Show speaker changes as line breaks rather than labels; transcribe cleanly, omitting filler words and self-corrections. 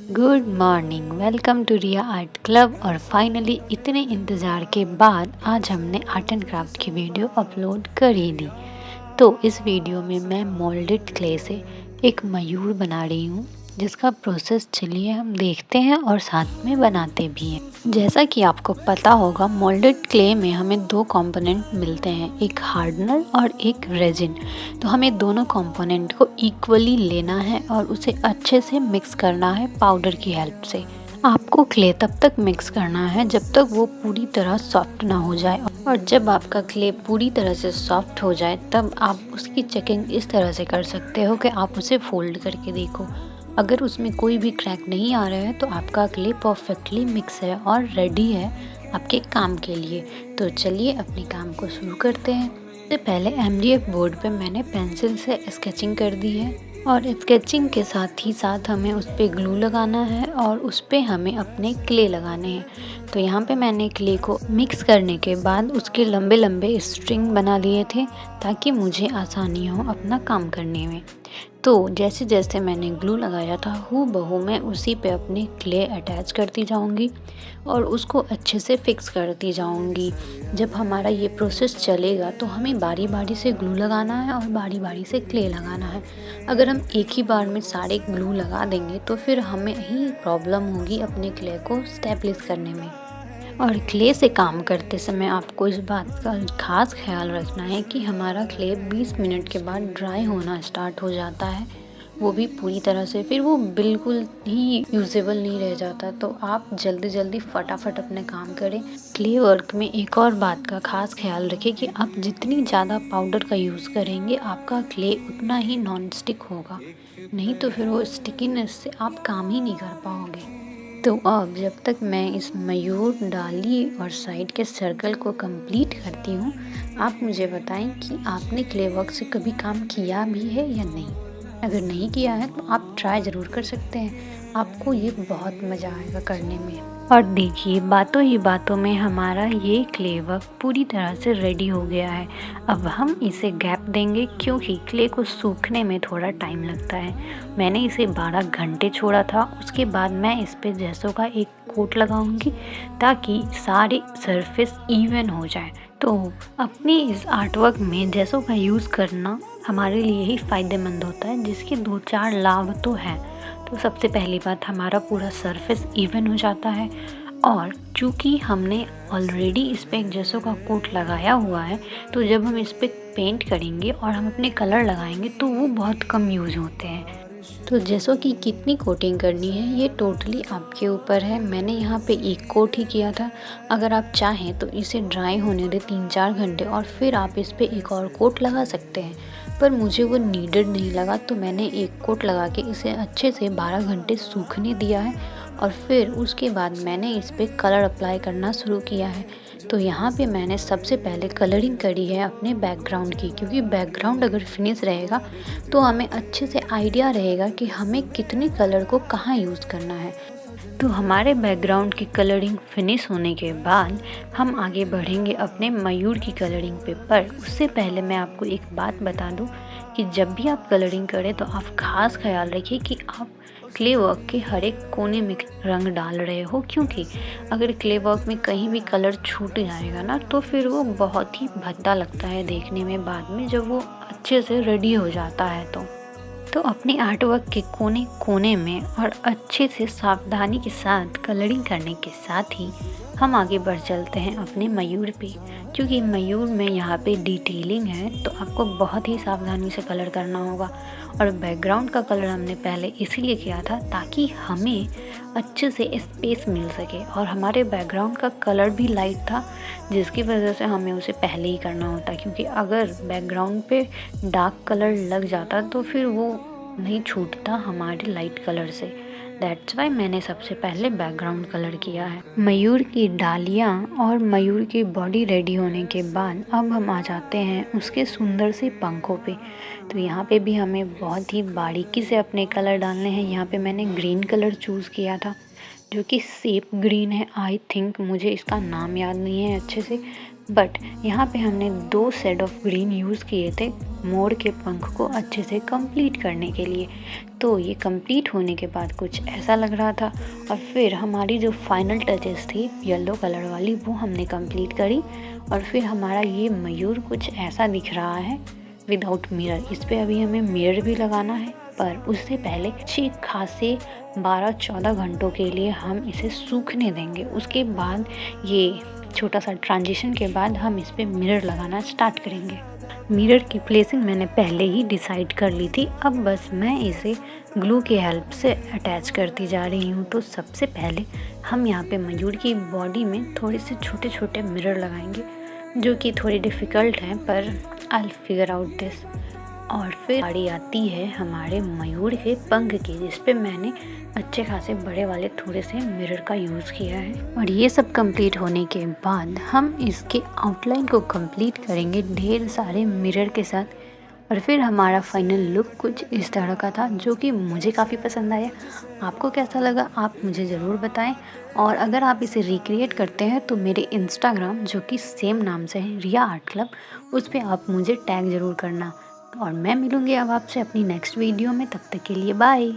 Good morning, welcome to Riya art club. और finally इतने इंतज़ार के बाद आज हमने आर्ट एंड क्राफ्ट की वीडियो अपलोड कर ही दी। तो इस वीडियो में मैं मोल्डेड क्ले से एक मयूर बना रही हूँ, जिसका प्रोसेस चलिए हम देखते हैं और साथ में बनाते भी हैं। जैसा कि आपको पता होगा, मोल्डेड क्ले में हमें दो कंपोनेंट मिलते हैं, एक हार्डनर और एक रेजिन। तो हमें दोनों कंपोनेंट को इक्वली लेना है और उसे अच्छे से मिक्स करना है पाउडर की हेल्प से। आपको क्ले तब तक मिक्स करना है जब तक वो पूरी तरह सॉफ्ट ना हो जाए, और जब आपका क्ले पूरी तरह से सॉफ्ट हो जाए तब आप उसकी चेकिंग इस तरह से कर सकते हो कि आप उसे फोल्ड करके देखो। अगर उसमें कोई भी क्रैक नहीं आ रहा है तो आपका क्ले परफेक्टली मिक्स है और रेडी है आपके काम के लिए। तो चलिए अपने काम को शुरू करते हैं। सबसे पहले MDF बोर्ड पे मैंने पेंसिल से स्केचिंग कर दी है, और स्केचिंग के साथ ही साथ हमें उस पर ग्लू लगाना है और उस पर हमें अपने क्ले लगाने हैं। तो यहाँ पे मैंने क्ले को मिक्स करने के बाद उसके लंबे लंबे स्ट्रिंग बना लिए थे, ताकि मुझे आसानी हो अपना काम करने में। तो जैसे जैसे मैंने ग्लू लगाया था, हूबहू मैं उसी पे अपने क्ले अटैच करती जाऊंगी और उसको अच्छे से फिक्स करती जाऊंगी। जब हमारा ये प्रोसेस चलेगा तो हमें बारी बारी से ग्लू लगाना है और बारी बारी से क्ले लगाना है। अगर हम एक ही बार में सारे ग्लू लगा देंगे तो फिर हमें ही प्रॉब्लम होगी अपने क्ले को स्टेबलिश करने में। और क्ले से काम करते समय आपको इस बात का खास ख्याल रखना है कि हमारा क्ले 20 मिनट के बाद ड्राई होना स्टार्ट हो जाता है, वो भी पूरी तरह से। फिर वो बिल्कुल ही यूजेबल नहीं रह जाता। तो आप जल्दी जल्दी फटाफट अपने काम करें। क्ले वर्क में एक और बात का खास ख्याल रखें कि आप जितनी ज़्यादा पाउडर का यूज़ करेंगे आपका क्ले उतना ही नॉन स्टिक होगा, नहीं तो फिर वो स्टिकीनेस से आप काम ही नहीं कर पाओगे। तो अब जब तक मैं इस मयूर, डाली और साइड के सर्कल को कंप्लीट करती हूँ, आप मुझे बताएं कि आपने क्ले वर्क से कभी काम किया भी है या नहीं। अगर नहीं किया है तो आप ट्राई ज़रूर कर सकते हैं, आपको ये बहुत मज़ा आएगा करने में। और देखिए, बातों ही बातों में हमारा ये क्ले वर्क पूरी तरह से रेडी हो गया है। अब हम इसे गैप देंगे क्योंकि क्ले को सूखने में थोड़ा टाइम लगता है। मैंने इसे 12 घंटे छोड़ा था। उसके बाद मैं इस पे जैसों का एक कोट लगाऊंगी ताकि सारे सरफेस इवन हो जाए। तो अपनी इस आर्टवर्क में जैसों का यूज़ करना हमारे लिए ही फ़ायदेमंद होता है, जिसके 2-4 लाभ तो हैं। तो सबसे पहली बात, हमारा पूरा सरफेस इवन हो जाता है। और चूँकि हमने ऑलरेडी इस पर एक जैसों का कोट लगाया हुआ है, तो जब हम इस पर पेंट करेंगे और हम अपने कलर लगाएंगे तो वो बहुत कम यूज़ होते हैं। तो जैसों की कितनी कोटिंग करनी है ये टोटली आपके ऊपर है। मैंने यहाँ पे एक कोट ही किया था। अगर आप चाहें तो इसे ड्राई होने दें 3-4 घंटे और फिर आप इस पे एक और कोट लगा सकते हैं, पर मुझे वो नीडेड नहीं लगा, तो मैंने एक कोट लगा के इसे अच्छे से 12 घंटे सूखने दिया है। और फिर उसके बाद मैंने इस पर कलर अप्लाई करना शुरू किया है। तो यहाँ पे मैंने सबसे पहले कलरिंग करी है अपने बैकग्राउंड की, क्योंकि बैकग्राउंड अगर फिनिश रहेगा तो हमें अच्छे से आइडिया रहेगा कि हमें कितने कलर को कहाँ यूज़ करना है। तो हमारे बैकग्राउंड की कलरिंग फिनिश होने के बाद हम आगे बढ़ेंगे अपने मयूर की कलरिंग पे। पर उससे पहले मैं आपको एक बात बता दूं कि जब भी आप कलरिंग करें तो आप खास ख्याल रखिए कि आप क्ले वर्क के हर एक कोने में रंग डाल रहे हो, क्योंकि अगर क्ले वर्क में कहीं भी कलर छूट जाएगा ना तो फिर वो बहुत ही भद्दा लगता है देखने में बाद में, जब वो अच्छे से रेडी हो जाता है। तो अपने आर्टवर्क के कोने कोने में और अच्छे से सावधानी के साथ कलरिंग करने के साथ ही हम आगे बढ़ चलते हैं अपने मयूर पे। क्योंकि मयूर में यहाँ पे डिटेलिंग है तो आपको बहुत ही सावधानी से कलर करना होगा। और बैकग्राउंड का कलर हमने पहले इसीलिए किया था ताकि हमें अच्छे से स्पेस मिल सके, और हमारे बैकग्राउंड का कलर भी लाइट था, जिसकी वजह से हमें उसे पहले ही करना होता, क्योंकि अगर बैकग्राउंड पे डार्क कलर लग जाता तो फिर वो नहीं छूटता हमारे लाइट कलर से। दैट्स वाई मैंने सबसे पहले बैकग्राउंड कलर किया है। मयूर की डालियाँ और मयूर की बॉडी रेडी होने के बाद अब हम आ जाते हैं उसके सुंदर से पंखों पे। तो यहाँ पे भी हमें बहुत ही बारीकी से अपने कलर डालने हैं। यहाँ पे मैंने ग्रीन कलर चूज़ किया था, जो कि सेप ग्रीन है। आई थिंक, मुझे इसका नाम याद नहीं है अच्छे से, बट यहाँ पे हमने 2 शेड ऑफ ग्रीन यूज़ किए थे मोर के पंख को अच्छे से कंप्लीट करने के लिए। तो ये कंप्लीट होने के बाद कुछ ऐसा लग रहा था। और फिर हमारी जो फाइनल टचेस थी येलो कलर वाली वो हमने कंप्लीट करी। और फिर हमारा ये मयूर कुछ ऐसा दिख रहा है विदाउट मिरर। इस पर अभी हमें मिरर भी लगाना है, पर उससे पहले अच्छी खासे 12-14 घंटों के लिए हम इसे सूखने देंगे। उसके बाद ये छोटा सा ट्रांजिशन के बाद हम इस पर मिरर लगाना स्टार्ट करेंगे। मिरर की प्लेसिंग मैंने पहले ही डिसाइड कर ली थी, अब बस मैं इसे ग्लू की हेल्प से अटैच करती जा रही हूँ। तो सबसे पहले हम यहाँ पे मयूर की बॉडी में थोड़े से छोटे छोटे मिरर लगाएंगे, जो कि थोड़ी डिफ़िकल्ट हैं, पर आई फिगर आउट दिस। और फिर बारी आती है हमारे मयूर के पंख की, जिस पे मैंने अच्छे खासे बड़े वाले थोड़े से मिरर का यूज़ किया है। और ये सब कंप्लीट होने के बाद हम इसके आउटलाइन को कंप्लीट करेंगे ढेर सारे मिरर के साथ। और फिर हमारा फाइनल लुक कुछ इस तरह का था, जो कि मुझे काफ़ी पसंद आया। आपको कैसा लगा आप मुझे ज़रूर बताएं। और अगर आप इसे रिक्रिएट करते हैं तो मेरे इंस्टाग्राम, जो कि सेम नाम से है रिया आर्ट क्लब, उस पर आप मुझे टैग ज़रूर करना। और मैं मिलूँगी अब आपसे अपनी नेक्स्ट वीडियो में, तब तक के लिए बाय।